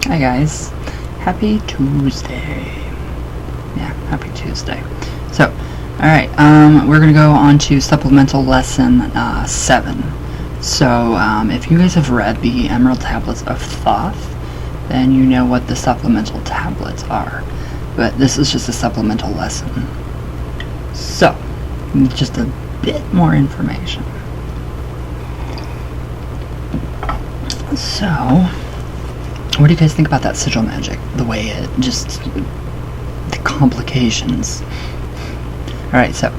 Hi guys, happy Tuesday. Yeah, happy Tuesday. So, alright, we're gonna go on to supplemental lesson 7. So, if you guys have read the Emerald Tablets of Thoth, then you know what the supplemental tablets are. But this is just a supplemental lesson. So, just a bit more information. So, what do you guys think about that Sigil Magick? The way it just... the complications. Alright, so,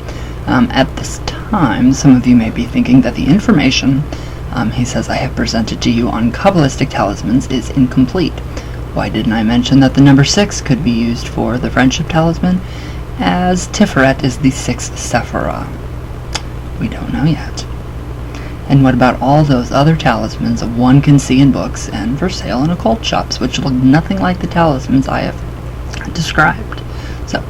at this time, some of you may be thinking that the information, he says, I have presented to you on Kabalistic Talismans is incomplete. Why didn't I mention that the number 6 could be used for the Friendship Talisman, as Tiferet is the 6th Sephirah? We don't know yet. And what about all those other talismans one can see in books and for sale in occult shops, which look nothing like the talismans I have described? So,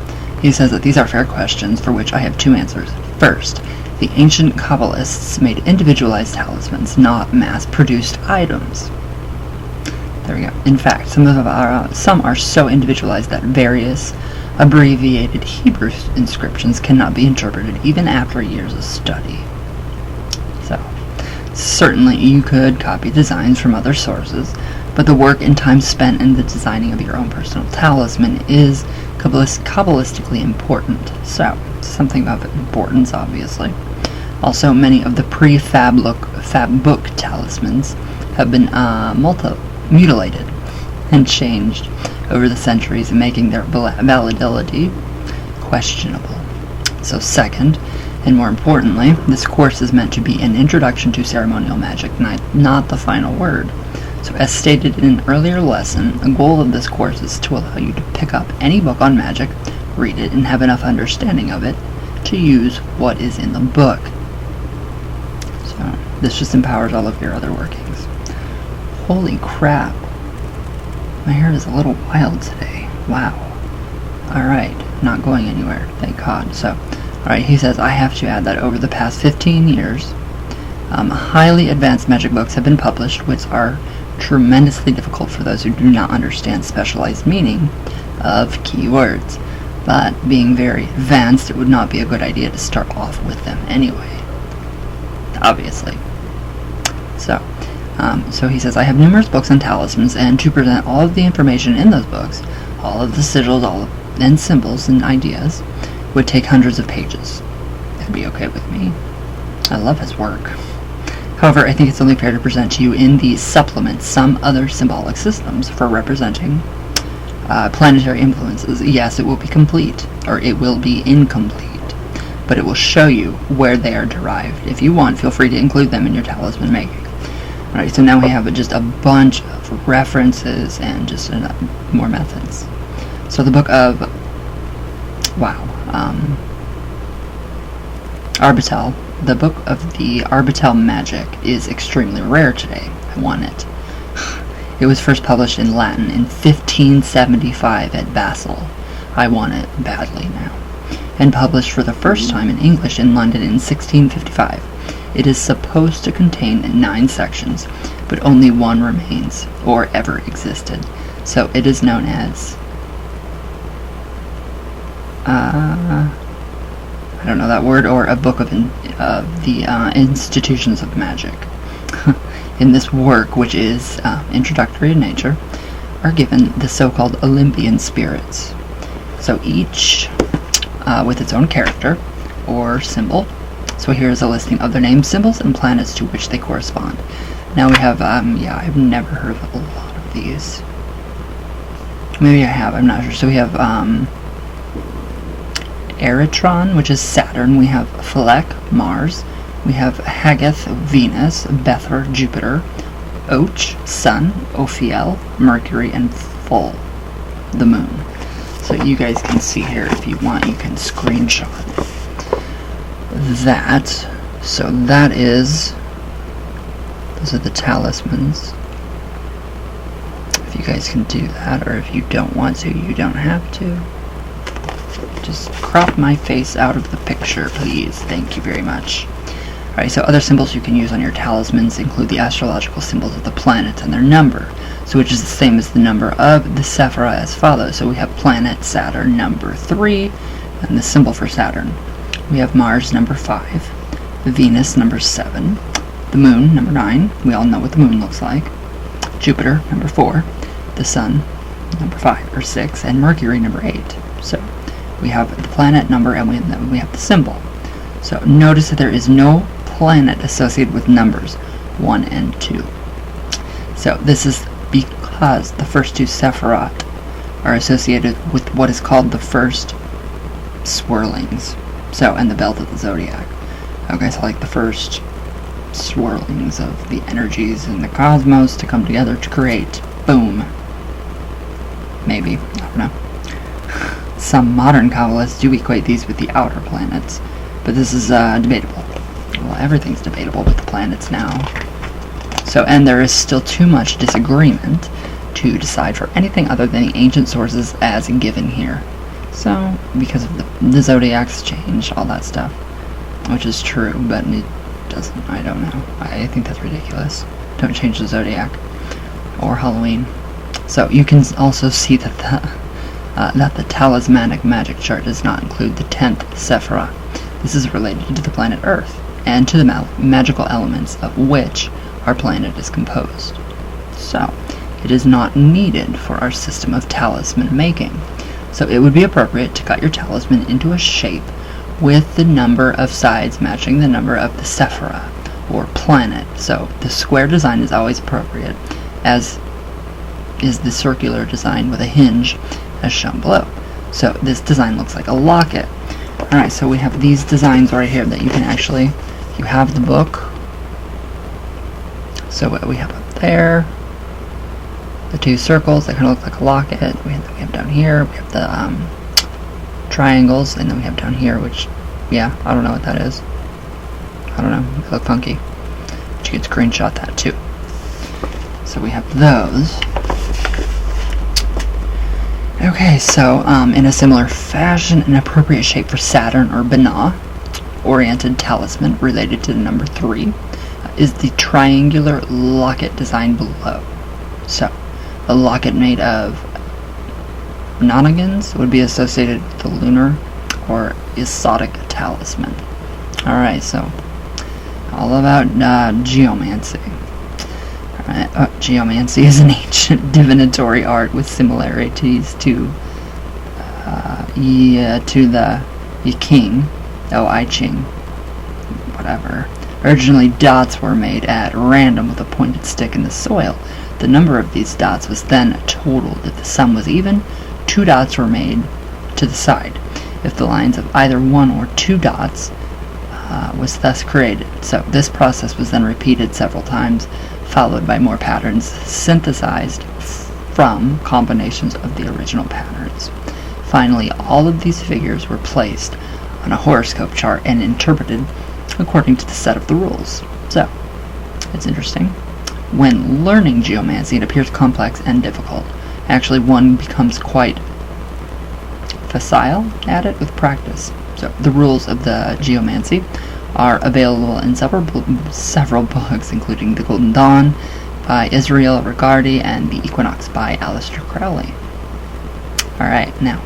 he says that these are fair questions for which I have 2 answers. First, the ancient Kabbalists made individualized talismans, not mass-produced items. There we go. In fact, some are so individualized that various abbreviated Hebrew inscriptions cannot be interpreted even after years of study. So, certainly you could copy designs from other sources, but the work and time spent in the designing of your own personal talisman is Kabbalistically important. So, something of importance, obviously. Also, many of the pre-fab book talismans have been mutilated and changed over the centuries, making their validity questionable. So second, and more importantly, this course is meant to be an introduction to ceremonial magic, not the final word. So as stated in an earlier lesson, the goal of this course is to allow you to pick up any book on magic, read it, and have enough understanding of it to use what is in the book. So this just empowers all of your other workings. Holy crap. My hair is a little wild today. Wow. Alright, not going anywhere, thank God. So, alright, he says, I have to add that over the past 15 years, highly advanced magic books have been published, which are tremendously difficult for those who do not understand specialized meaning of key words. But being very advanced, it would not be a good idea to start off with them anyway. Obviously. So he says, I have numerous books on talismans, and to present all of the information in those books, all of the sigils, and symbols and ideas, would take hundreds of pages. That'd be okay with me. I love his work. However, I think it's only fair to present to you in these supplements some other symbolic systems for representing planetary influences. Yes, it will be complete, or it will be incomplete, but it will show you where they are derived. If you want, feel free to include them in your talisman making. Alright, so now we have just a bunch of references and just more methods. So the book of, Arbitel, the book of the Arbitel Magic is extremely rare today. I want it. It was first published in Latin in 1575 at Basel. I want it badly now. And published for the first time in English in London in 1655. It is supposed to contain 9 sections, but only 1 remains, or ever existed. So it is known as... I don't know that word, or a book of the institutions of magic. In this work, which is introductory in nature, are given the so-called Olympian spirits. So each with its own character, or symbol. So here is a listing of their names, symbols, and planets to which they correspond. Now we have, I've never heard of a lot of these. Maybe I have, I'm not sure. So we have, Eritron, which is Saturn. We have Phalek, Mars. We have Hageth, Venus. Bether, Jupiter. Och, Sun. Ophiel, Mercury, and Full, the Moon. So you guys can see here, if you want, you can screenshot that. So that is, those are the talismans. If you guys can do that, or if you don't want to, you don't have to. Just crop my face out of the picture, please. Thank you very much. Alright, so other symbols you can use on your talismans include the astrological symbols of the planets and their number. So so which is the same as the number of the Sephira as follows. So we have planet Saturn number 3, and the symbol for Saturn. We have Mars number 5, Venus number 7, the Moon number 9, we all know what the Moon looks like, Jupiter number 4, the Sun number 5 or 6, and Mercury number 8. So we have the planet number and we have the symbol. So notice that there is no planet associated with numbers 1 and 2. So this is because the first two Sephirat are associated with what is called the first swirlings. So, and the belt of the zodiac. Okay, so like the first swirlings of the energies in the cosmos to come together to create, boom. Maybe, I don't know. Some modern Kabbalists do equate these with the outer planets, but this is debatable. Well, everything's debatable with the planets now. So, and there is still too much disagreement to decide for anything other than the ancient sources as given here. So, because of the zodiacs change, all that stuff, which is true, but it doesn't, I don't know. I think that's ridiculous. Don't change the zodiac or Halloween. So you can also see that the talismanic magic chart does not include the 10th Sephira. This is related to the planet Earth and to the magical elements of which our planet is composed. So it is not needed for our system of talisman making. So it would be appropriate to cut your talisman into a shape with the number of sides matching the number of the Sephira, or planet. So the square design is always appropriate, as is the circular design with a hinge, as shown below. So this design looks like a locket. Alright, so we have these designs right here that you can actually, you have the book. So what we have up there, the two circles that kind of look like a locket. We have down here, we have the triangles, and then we have down here, which, yeah, I don't know what that is. I don't know, they look funky. But you can screenshot that too. So we have those. Okay, so in a similar fashion, an appropriate shape for Saturn or Binah oriented talisman related to the number 3 is the triangular locket design below. So a locket made of nonagons would be associated with the lunar or exotic talisman. Alright, so all about geomancy. Alright, geomancy is an ancient divinatory art with similarities to the I Ching, whatever. Originally, dots were made at random with a pointed stick in the soil. The number of these dots was then totaled. If the sum was even, 2 dots were made to the side. If the lines of either 1 or 2 dots was thus created. So this process was then repeated several times, followed by more patterns synthesized from combinations of the original patterns. Finally, all of these figures were placed on a horoscope chart and interpreted according to the set of the rules. So, it's interesting. When learning geomancy, it appears complex and difficult. Actually, one becomes quite facile at it with practice. So, the rules of the geomancy are available in several books, including The Golden Dawn by Israel Regardi and The Equinox by Aleister Crowley. Alright, now,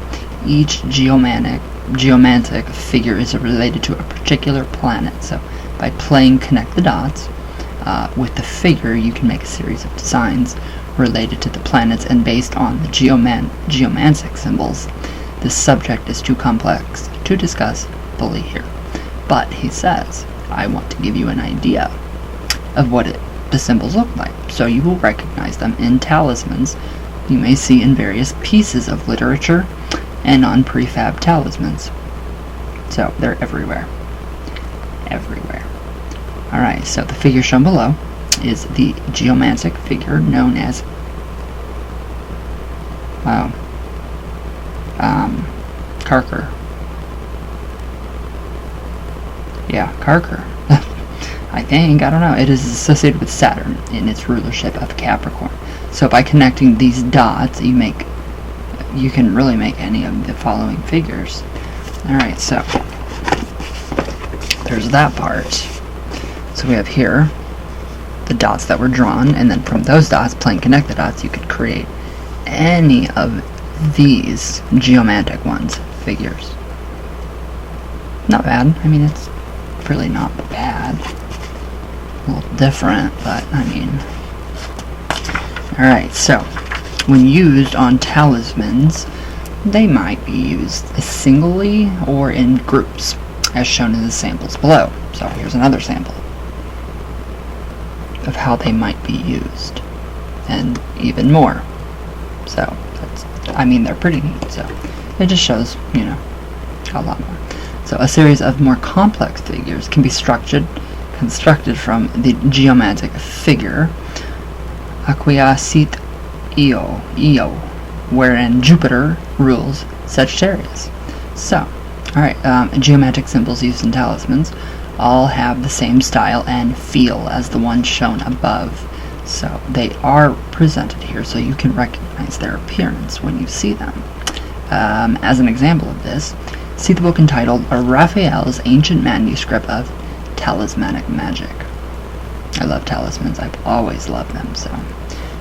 each geomantic figure is related to a particular planet. So, by playing Connect the Dots with the figure, you can make a series of designs related to the planets and based on the geomantic symbols. This subject is too complex to discuss fully here. But, he says, I want to give you an idea of what the symbols look like, so you will recognize them in talismans you may see in various pieces of literature and on prefab talismans. So, they're everywhere. Everywhere. Alright, so the figure shown below is the geomantic figure known as Karker. Yeah, Karker. I think, I don't know. It is associated with Saturn in its rulership of Capricorn. So by connecting these dots, you can really make any of the following figures. Alright, so there's that part. So we have here the dots that were drawn, and then from those dots, playing connect the dots, you could create any of these geomantic figures. Not bad. I mean, it's really not bad. A little different, but I mean. Alright, so when used on talismans, they might be used singly or in groups, as shown in the samples below. So here's another sample of how they might be used, and even more. So I mean, they're pretty neat. So it just shows, you know, a lot more. So a series of more complex figures can be constructed from the geomantic figure Aquia sit Io, wherein Jupiter rules Sagittarius. So, alright, geomantic symbols used in talismans all have the same style and feel as the ones shown above. So they are presented here so you can recognize their appearance when you see them. As an example of this, see the book entitled Raphael's Ancient Manuscript of Talismanic Magic. I love talismans. I've always loved them. So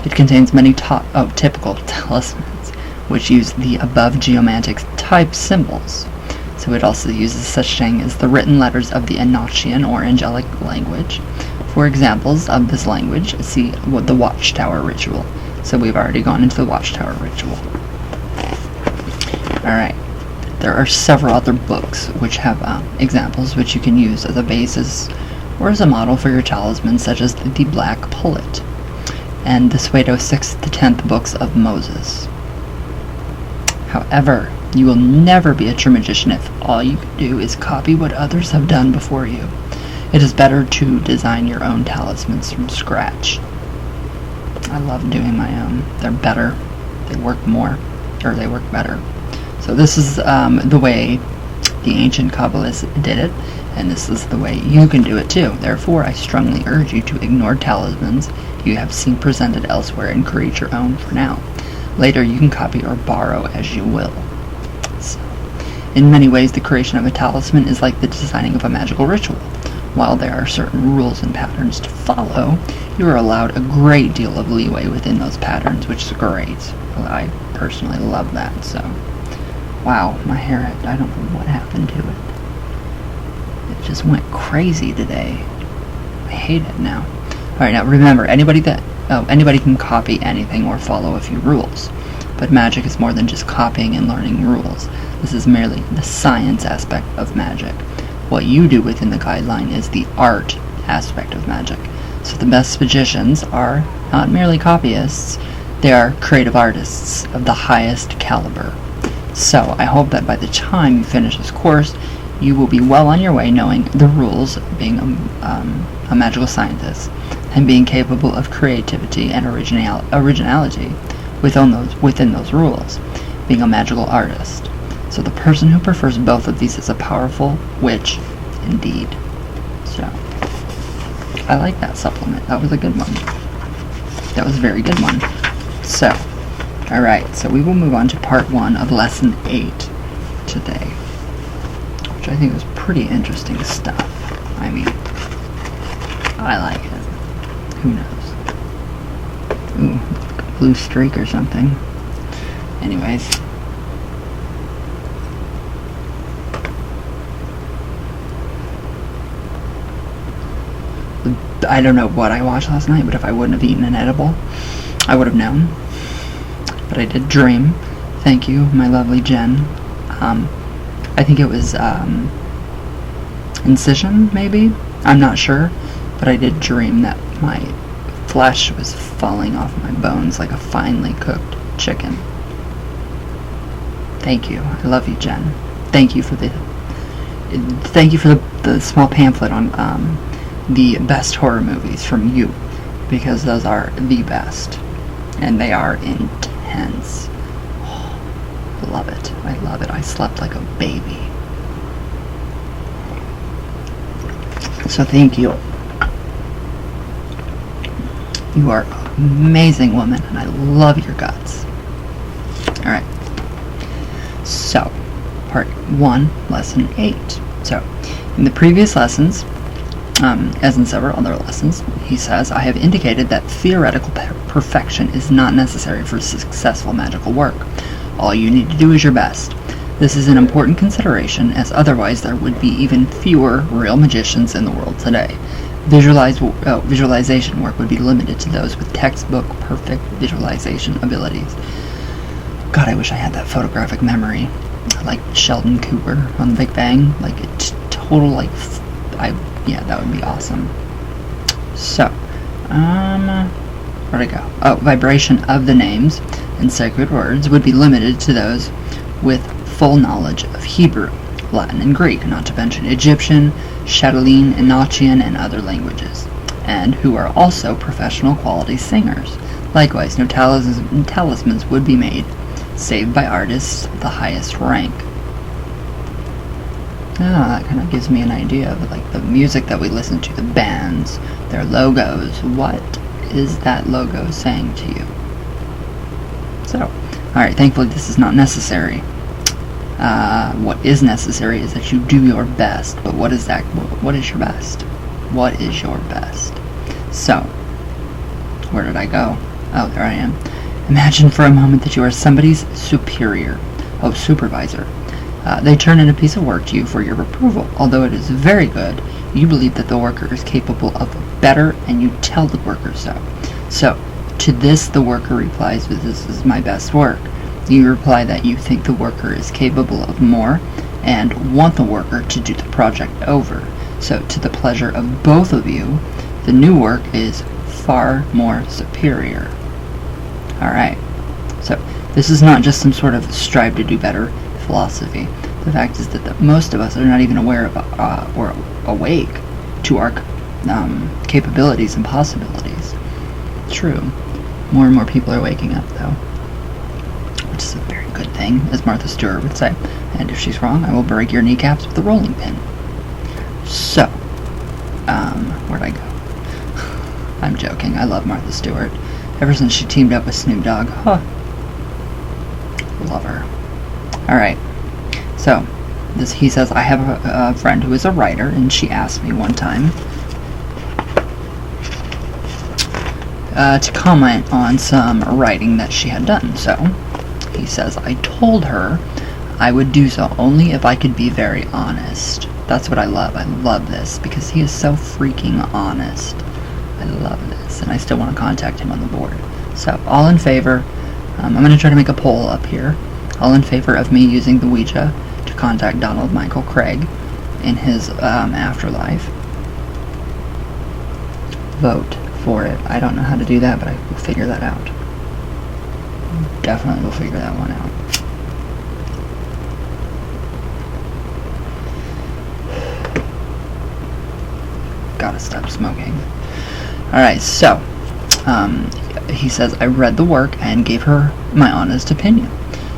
it contains many typical talismans, which use the above geomantic type symbols. So it also uses such thing as the written letters of the Enochian or angelic language. For examples of this language, see the Watchtower ritual. So we've already gone into the Watchtower ritual. Alright. There are several other books which have examples which you can use as a basis or as a model for your talisman, such as the Black Pullet and the Suedo 6th to 10th books of Moses. However, you will never be a true magician if all you can do is copy what others have done before you. It is better to design your own talismans from scratch. I love doing my own. They're better. They work more, or they work better. So this is the way the ancient Kabbalists did it, and this is the way you can do it too. Therefore, I strongly urge you to ignore talismans you have seen presented elsewhere and create your own for now. Later, you can copy or borrow as you will. So, in many ways, the creation of a talisman is like the designing of a magical ritual. While there are certain rules and patterns to follow, you are allowed a great deal of leeway within those patterns, which is great. I personally love that. So, wow, my hair, I don't know what happened to it. It just went crazy today. I hate it now. Alright, now remember, anybody can copy anything or follow a few rules. But magic is more than just copying and learning rules. This is merely the science aspect of magic. What you do within the guideline is the art aspect of magic. So the best magicians are not merely copyists, they are creative artists of the highest caliber. So I hope that by the time you finish this course, you will be well on your way knowing the rules of being a magical scientist and being capable of creativity and originality within those rules, being a magical artist. So the person who prefers both of these is a powerful witch indeed. So I like that supplement. That was a good one. That was a very good one. So, alright, so we will move on to part 1 of lesson 8 today, which I think was pretty interesting stuff. I mean, I like it. Who knows? Ooh, like a blue streak or something. Anyways. I don't know what I watched last night, but if I wouldn't have eaten an edible, I would have known. But I did dream. Thank you, my lovely Jen. I think it was incision, maybe? I'm not sure. But I did dream that my flesh was falling off my bones like a finely cooked chicken. Thank you. I love you, Jen. Thank you for the small pamphlet on the best horror movies from you, because those are the best, and they are intense. Oh, I love it. I love it. I slept like a baby. So thank you. You are an amazing woman, and I love your guts. Alright. So, part 1, lesson 8. So, in the previous lessons, As in several other lessons, he says, I have indicated that theoretical perfection is not necessary for successful magical work. All you need to do is your best. This is an important consideration, as otherwise there would be even fewer real magicians in the world today. Visualization work would be limited to those with textbook perfect visualization abilities. God, I wish I had that photographic memory, like Sheldon Cooper on The Big Bang. Like a total, like, yeah, that would be awesome. So, where'd I go? Oh, vibration of the names and sacred words would be limited to those with full knowledge of Hebrew, Latin, and Greek, not to mention Egyptian, Chatelaine, Enochian, and other languages, and who are also professional quality singers. Likewise, no talismans would be made, save by artists of the highest rank. That kind of gives me an idea of like the music that we listen to, the bands, their logos. What is that logo saying to you? So, alright, thankfully this is not necessary. What is necessary is that you do your best. But what is that? What is your best? What is your best? So, where did I go? Oh, there I am. Imagine for a moment that you are somebody's superior. Oh, supervisor. They turn in a piece of work to you for your approval. Although it is very good, you believe that the worker is capable of better, and you tell the worker so. So, to this the worker replies with, "This is my best work." You reply that you think the worker is capable of more, and want the worker to do the project over. So, to the pleasure of both of you, the new work is far more superior. Alright, so this is not just some sort of strive to do better philosophy. The fact is that most of us are not even aware of or awake to our capabilities and possibilities. True. More and more people are waking up, though, which is a very good thing, as Martha Stewart would say. And if she's wrong, I will break your kneecaps with a rolling pin. So, where'd I go? I'm joking. I love Martha Stewart. Ever since she teamed up with Snoop Dogg. Huh. Love her. Alright. So, he says, I have a friend who is a writer, and she asked me one time to comment on some writing that she had done. So, he says, I told her I would do so only if I could be very honest. That's what I love. I love this, because he is so freaking honest. I love this, and I still want to contact him on the board. So, all in favor, I'm going to try to make a poll up here. All in favor of me using the Ouija to contact Donald Michael Kraig in his afterlife. Vote for it. I don't know how to do that, but I will figure that out. Definitely will figure that one out. Gotta stop smoking. Alright, so, he says, I read the work and gave her my honest opinion.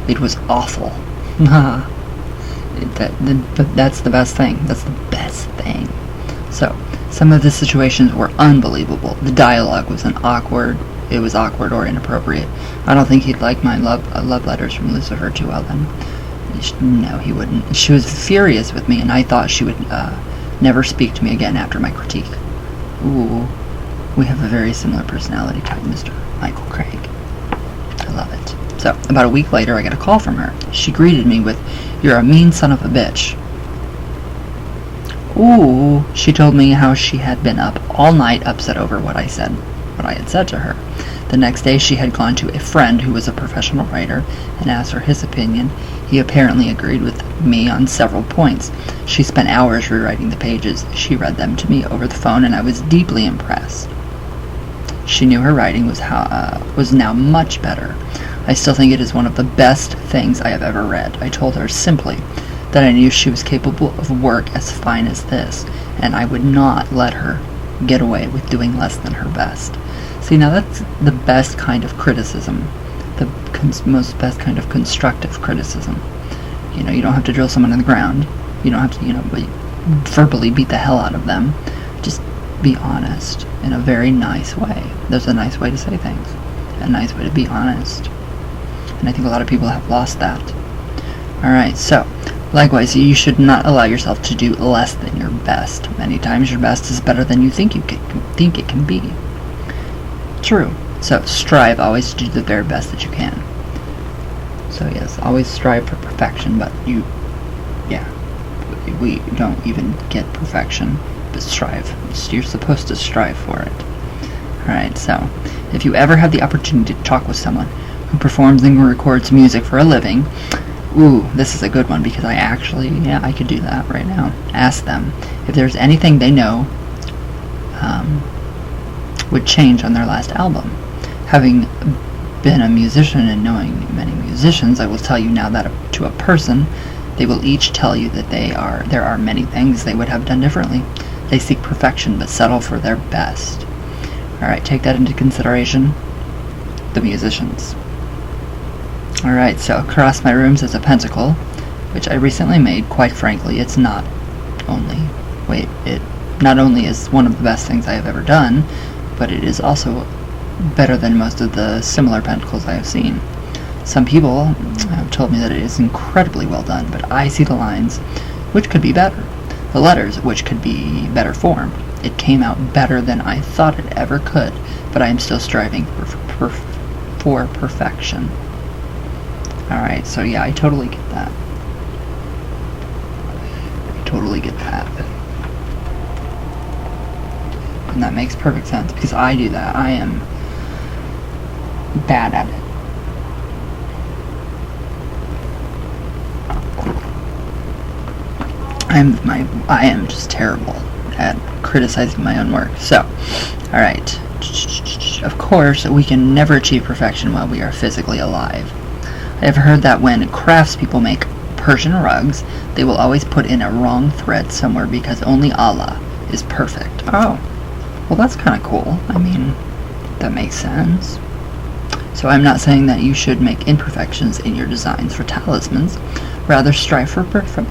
It was awful. But that's the best thing. That's the best thing. So, some of the situations were unbelievable. The dialogue was awkward or inappropriate. I don't think he'd like my love letters from Lucifer too well then. No, he wouldn't. She was furious with me, and I thought she would never speak to me again after my critique. Ooh, we have a very similar personality type, Mr. Michael Kraig. I love it. So, about a week later, I get a call from her. She greeted me with, "You're a mean son of a bitch." Ooh, she told me how she had been up all night upset over what I had said to her. The next day, she had gone to a friend who was a professional writer and asked for his opinion. He apparently agreed with me on several points. She spent hours rewriting the pages. She read them to me over the phone, and I was deeply impressed. She knew her writing was now much better. I still think it is one of the best things I have ever read. I told her simply that I knew she was capable of work as fine as this, and I would not let her get away with doing less than her best. See, now that's the best kind of criticism, the most best kind of constructive criticism. You know, you don't have to drill someone in the ground. You don't have to, verbally beat the hell out of them. Just be honest in a very nice way. There's a nice way to say things, a nice way to be honest. And I think a lot of people have lost that. Alright, so, Likewise, you should not allow yourself to do less than your best. Many times your best is better than you think it can be. True. So strive always to do the very best that you can. So yes, always strive for perfection, but we don't even get perfection, but strive. You're supposed to strive for it. Alright, so if you ever have the opportunity to talk with someone who performs and records music for a living, ooh, this is a good one, because I could do that right now. Ask them if there's anything they know would change on their last album. Having been a musician and knowing many musicians, I will tell you now that to a person, they will each tell you that there are many things they would have done differently. They seek perfection but settle for their best. Alright, take that into consideration. The musicians. Alright, so across my rooms is a pentacle, which I recently made. Quite frankly, it not only is one of the best things I have ever done, but it is also better than most of the similar pentacles I have seen. Some people have told me that it is incredibly well done, but I see the lines, which could be better. The letters, which could be better formed. It came out better than I thought it ever could, but I am still striving for perfection. Alright, so yeah, I totally get that. I totally get that. And that makes perfect sense, because I do that. I am bad at it. I am just terrible at criticizing my own work. So, alright. Of course, we can never achieve perfection while we are physically alive. I have heard that when craftspeople make Persian rugs, they will always put in a wrong thread somewhere because only Allah is perfect. Oh, well, that's kind of cool. I mean, that makes sense. So I'm not saying that you should make imperfections in your designs for talismans. Rather, strive for perfection.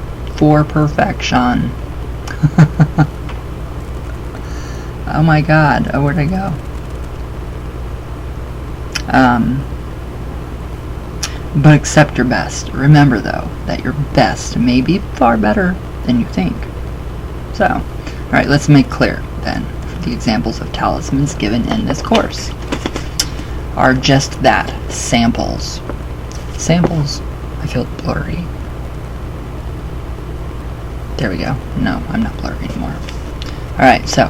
Oh my god. Oh, where'd I go? But accept your best. Remember, though, that your best may be far better than you think. So, alright, let's make clear, then, the examples of talismans given in this course are just that, samples. Samples. I feel blurry. There we go. No, I'm not blurry anymore. Alright, so,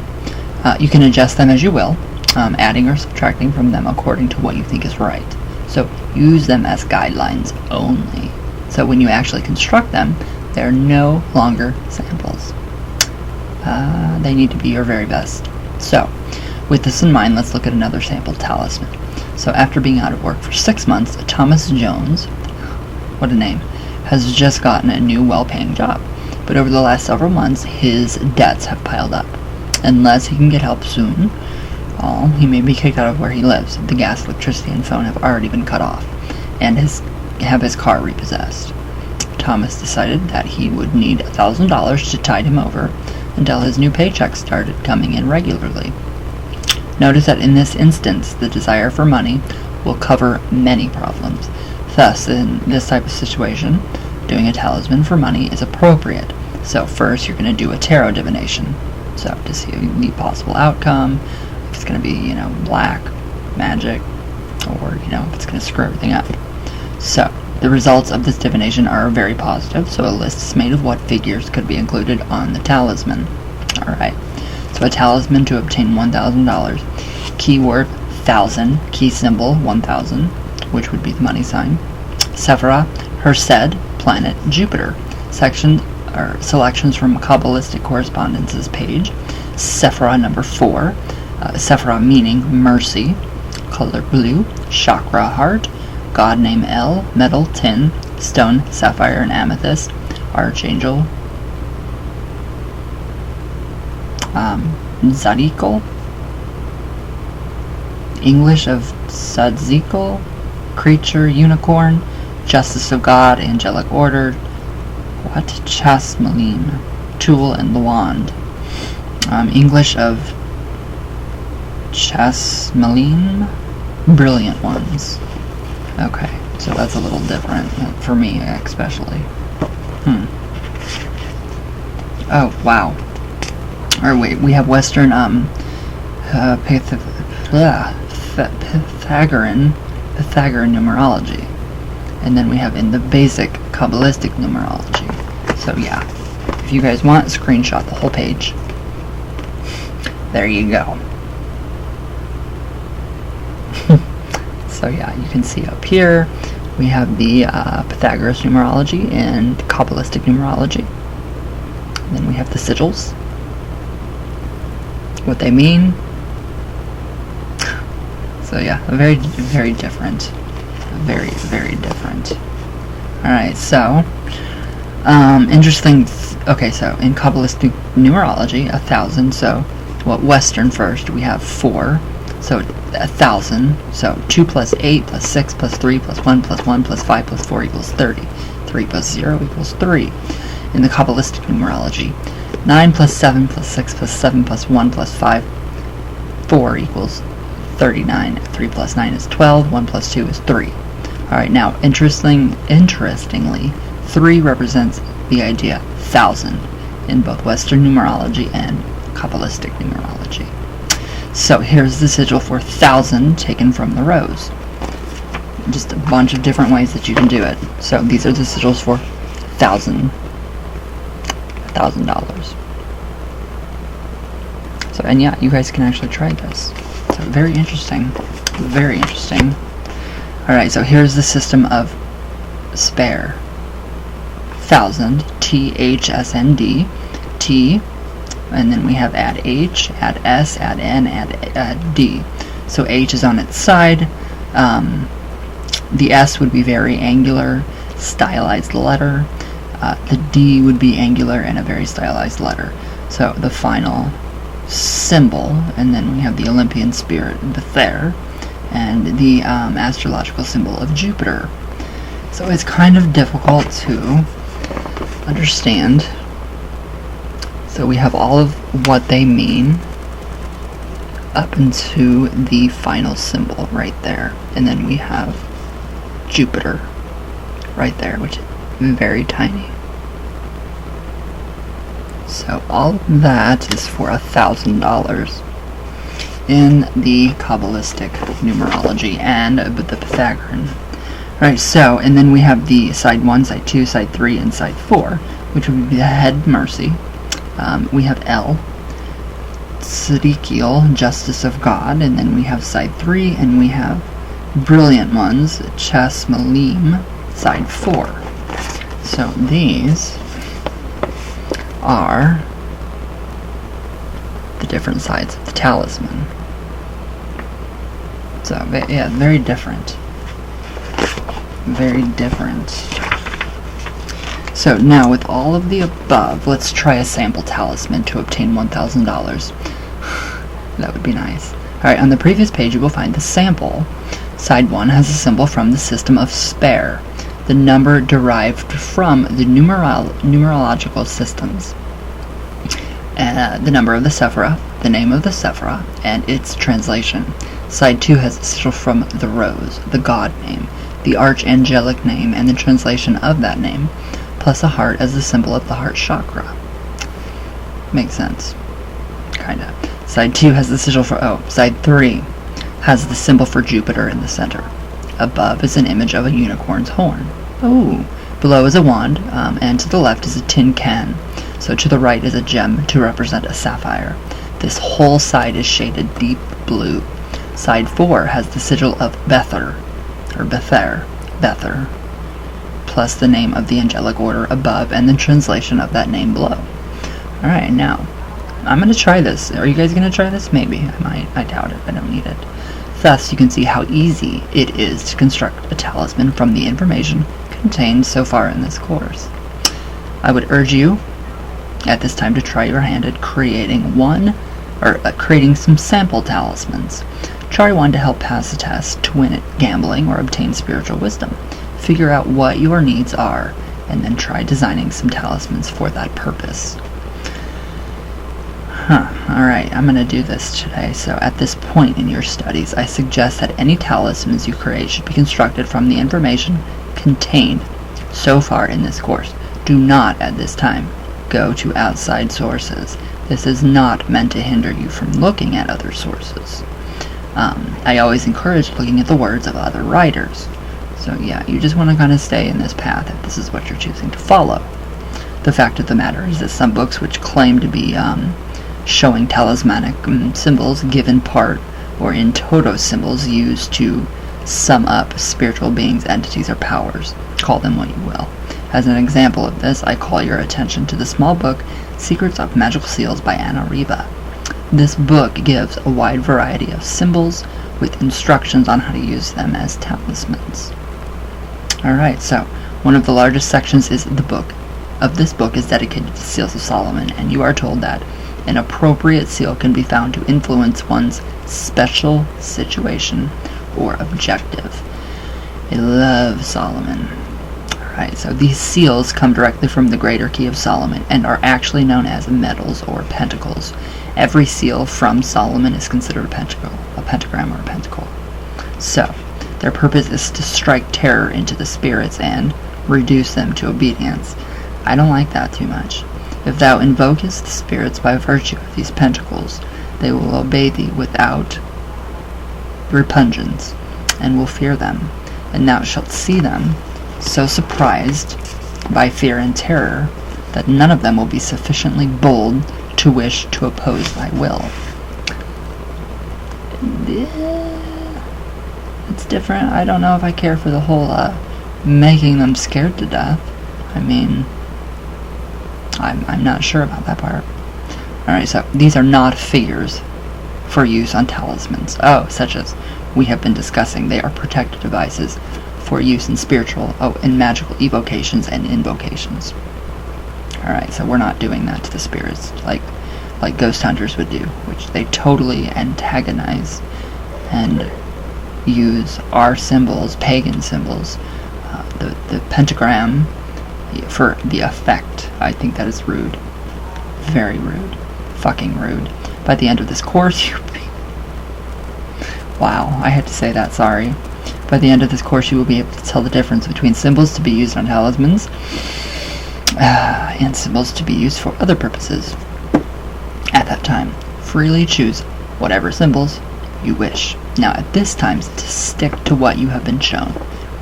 you can adjust them as you will, adding or subtracting from them according to what you think is right. So, use them as guidelines only. So when you actually construct them, they're no longer samples. They need to be your very best. So, with this in mind, let's look at another sample talisman. So after being out of work for 6 months, Thomas Jones, what a name, has just gotten a new well-paying job. But over the last several months, his debts have piled up. Unless he can get help soon, he may be kicked out of where he lives. The gas, electricity, and phone have already been cut off, and have his car repossessed. Thomas decided that he would need $1,000 to tide him over until his new paycheck started coming in regularly. Notice that in this instance, the desire for money will cover many problems. Thus, in this type of situation, doing a talisman for money is appropriate. So first, you're going to do a tarot divination. So to see the possible outcome, if it's going to be, black magic, or, if it's going to screw everything up. So, the results of this divination are very positive, so a list is made of what figures could be included on the talisman. Alright, so a talisman to obtain $1,000. Keyword, 1,000. Key symbol, 1,000, which would be the money sign. Sephira, her said, planet, Jupiter. Selections from Kabalistic Correspondences page. Sephira number 4. Sephira meaning mercy. Color blue. Chakra heart. God name El. Metal tin. Stone sapphire and amethyst. Archangel Zadikal. English of Sadzikal. Creature unicorn. Justice of God. Angelic order. What? Chasmaline. Tool and the wand. English of Chasmaline. Brilliant ones. Okay, so that's a little different for me, especially. Oh, wow. Or wait, we have Western, Pythagorean numerology. And then we have in the basic Kabalistic numerology. So yeah, if you guys want, screenshot the whole page. There you go. So yeah, you can see up here, we have the Pythagoras numerology and Kabalistic numerology. And then we have the sigils. What they mean. So yeah, very, very different. Very, very different. Alright, so, interesting, okay, so in Kabalistic numerology, 1,000, so, well, Western first, we have 4, so 1,000, so 2 plus 8 plus 6 plus 3 plus 1 plus 1 plus 5 plus 4 equals 30. 3 plus 0 equals 3. In the Kabalistic numerology, 9 plus 7 plus 6 plus 7 plus 1 plus 5, 4 equals 39. 3 plus 9 is 12, 1 plus 2 is 3. Alright, now, interestingly, 3 represents the idea 1,000 in both Western numerology and Kabalistic numerology. So here's the sigil for 1,000 taken from the rose. Just a bunch of different ways that you can do it. So these are the sigils for $1,000. So, and yeah, you guys can actually try this. So very interesting. Very interesting. Alright, so here's the system of spare. 1,000, THSND, T, and then we have add H, add S, add N, add D. So H is on its side. The S would be very angular, stylized letter. The D would be angular and a very stylized letter. So the final symbol, and then we have the Olympian spirit, Bether, and the astrological symbol of Jupiter. So it's kind of difficult to understand. So we have all of what they mean up into the final symbol right there. And then we have Jupiter right there, which is very tiny. So all of that is for $1,000 in the Kabbalistic numerology and the Pythagorean. Alright, so, and then we have the side 1, side 2, side 3, and side 4, which would be the head mercy. We have L, Tzadikil, justice of God, and then we have side 3, and we have brilliant ones, Ches Malim, side 4. So these are the different sides of the talisman. So, yeah, very different. Very different. So now, with all of the above, let's try a sample talisman to obtain $1,000. That would be nice. Alright, on the previous page you will find the sample. Side 1 has a symbol from the system of spare, the number derived from the numerological systems. The number of the Sephirah, the name of the Sephirah, and its translation. Side 2 has a sigil from the rose, the god name, the archangelic name, and the translation of that name, plus a heart as the symbol of the heart chakra. Makes sense. Kinda. Side 2 has the sigil for, side 3 has the symbol for Jupiter in the center. Above is an image of a unicorn's horn. Below is a wand, and to the left is a tin can. So to the right is a gem to represent a sapphire. This whole side is shaded deep blue. Side 4 has the sigil of Bether, plus the name of the angelic order above and the translation of that name below. Alright, now, I'm going to try this. Are you guys going to try this? Maybe. I might. I doubt it. I don't need it. Thus, you can see how easy it is to construct a talisman from the information contained so far in this course. I would urge you at this time to try your hand at creating some sample talismans. Try one to help pass a test, to win at gambling, or obtain spiritual wisdom. Figure out what your needs are, and then try designing some talismans for that purpose. Alright, I'm going to do this today. So at this point in your studies, I suggest that any talismans you create should be constructed from the information contained so far in this course. Do not, at this time, go to outside sources. This is not meant to hinder you from looking at other sources. I always encourage looking at the words of other writers. So yeah, you just want to kind of stay in this path if this is what you're choosing to follow. The fact of the matter is that some books which claim to be showing talismanic symbols give in part or in toto symbols used to sum up spiritual beings, entities, or powers. Call them what you will. As an example of this, I call your attention to the small book Secrets of Magical Seals by Anna Riva. This book gives a wide variety of symbols with instructions on how to use them as talismans. Alright, so one of the largest sections is the book. This book is dedicated to Seals of Solomon, and you are told that an appropriate seal can be found to influence one's special situation or objective. I love Solomon. Alright, so these seals come directly from the Greater Key of Solomon and are actually known as medals or pentacles. Every seal from Solomon is considered a pentagram or a pentacle. So, their purpose is to strike terror into the spirits and reduce them to obedience. I don't like that too much. If thou invokest the spirits by virtue of these pentacles, they will obey thee without repugnance, and will fear them, and thou shalt see them so surprised by fear and terror that none of them will be sufficiently bold to wish to oppose thy will. It's different. I don't know if I care for the whole making them scared to death. I mean, I'm not sure about that part. Alright, so these are not figures for use on talismans. Such as we have been discussing. They are protective devices for use in spiritual, in magical evocations and invocations. Alright, so we're not doing that to the spirits like ghost hunters would do, which they totally antagonize and use our symbols, pagan symbols, the pentagram, for the effect. I think that is rude. Very rude. Fucking rude. By the end of this course, wow, I had to say that, sorry. By the end of this course, you will be able to tell the difference between symbols to be used on talismans and symbols to be used for other purposes. At that time, freely choose whatever symbols you wish. Now, at this time, to stick to what you have been shown.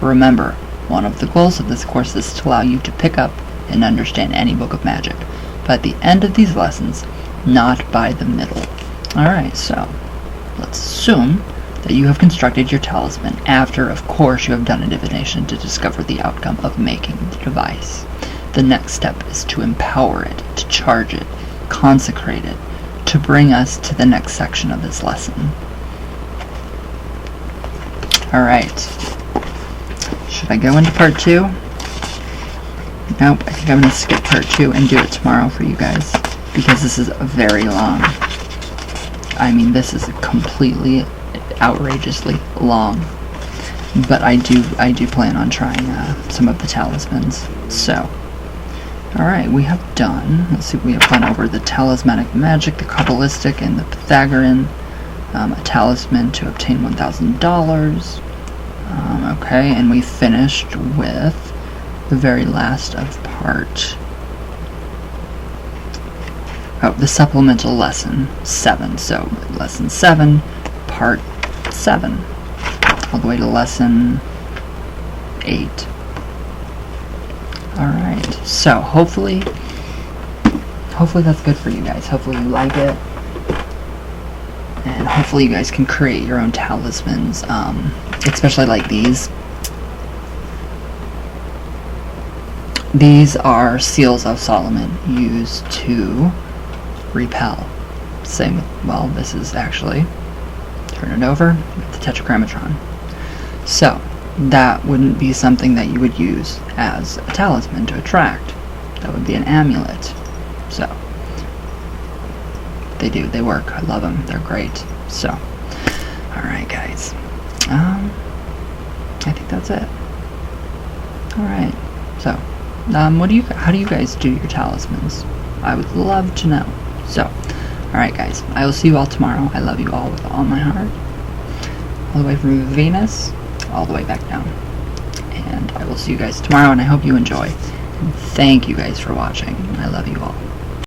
Remember, one of the goals of this course is to allow you to pick up and understand any book of magic, but at the end of these lessons, not by the middle. Alright, so let's assume that you have constructed your talisman after, of course, you have done a divination to discover the outcome of making the device. The next step is to empower it, to charge it, consecrate it, to bring us to the next section of this lesson. Alright. Should I go into part 2? Nope, I think I'm going to skip part 2 and do it tomorrow for you guys, because this is very long. I mean, this is completely, outrageously long. But I do plan on trying some of the talismans. So, alright, we have done, let's see, we have gone over the talismanic magic, the Kabalistic, and the Pythagorean, a talisman to obtain $1,000. Okay, and we finished with the very last of part, the supplemental lesson 7. So, lesson 7, part 7, all the way to lesson 8. Alright, so hopefully that's good for you guys. Hopefully you like it. And hopefully you guys can create your own talismans, especially like these. These are seals of Solomon used to repel. Same with, well, this is actually, turn it over, the tetragrammatron. So, that wouldn't be something that you would use as a talisman to attract. That would be an amulet. So, they work. I love them. They're great. So, alright guys. I think that's it. Alright. So, how do you guys do your talismans? I would love to know. So, alright guys. I will see you all tomorrow. I love you all with all my heart. All the way from Venus, all the way back down. And I will see you guys tomorrow, and I hope you enjoy. Thank you guys for watching. I love you all.